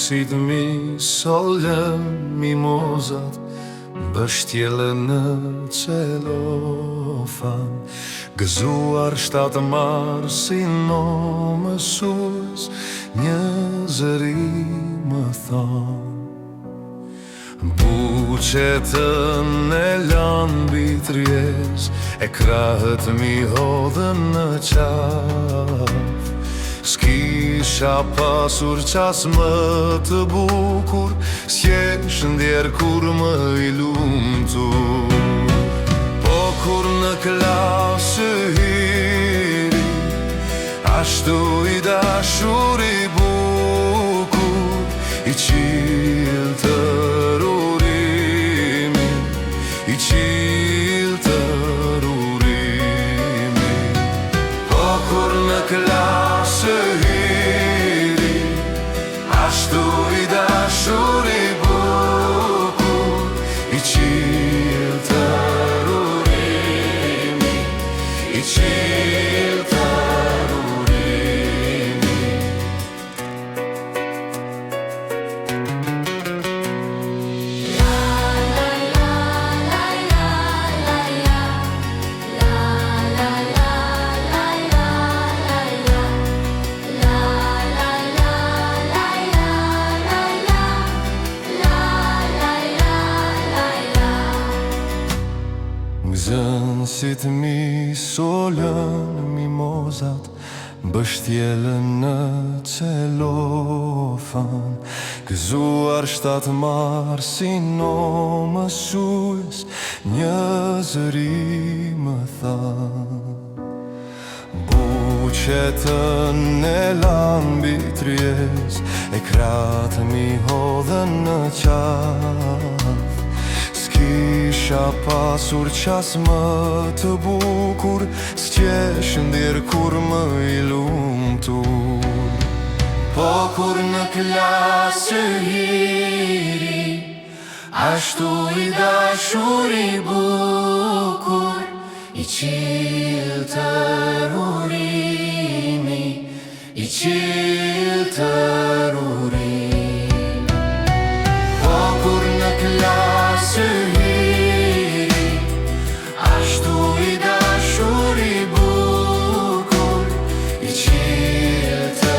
Si të mi solën mimozat, bështjele në celofan, gëzuar shtatë marë si no mësues, një zëri më than. Buqetën e lanë bitrjes, e krahët mi hodhën në qaf. S'kisha pasur qas më të bukur, s'jesh ndjer kur më i lumtur. Po kur në klasë hiri, ashtu i dashur i bukur, i qil të rurimi, i qil të rurimi. Po kur në klasë hiri, ashtu i dashur i bukur, i qil të rurimi, i qil të rurimi. Zënësit mi solën mimozat, bështjellën në celofan, gëzuar shtatë marë si no mësues, një zëri më than. Buqetën e lanë bitrjes, e kratë mi hodhën në qaf. S'kisha pasur qas më të bukur, s'qesh ndjer kur më i lumtur. Po kur në klasë hiri, ashtu i dashur i bukur, i qil të rurimi, i qil të rurimi. Po kur në klasë hiri, ashtu i dashur i bukur, i qil të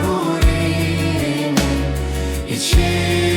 rurimi, i qil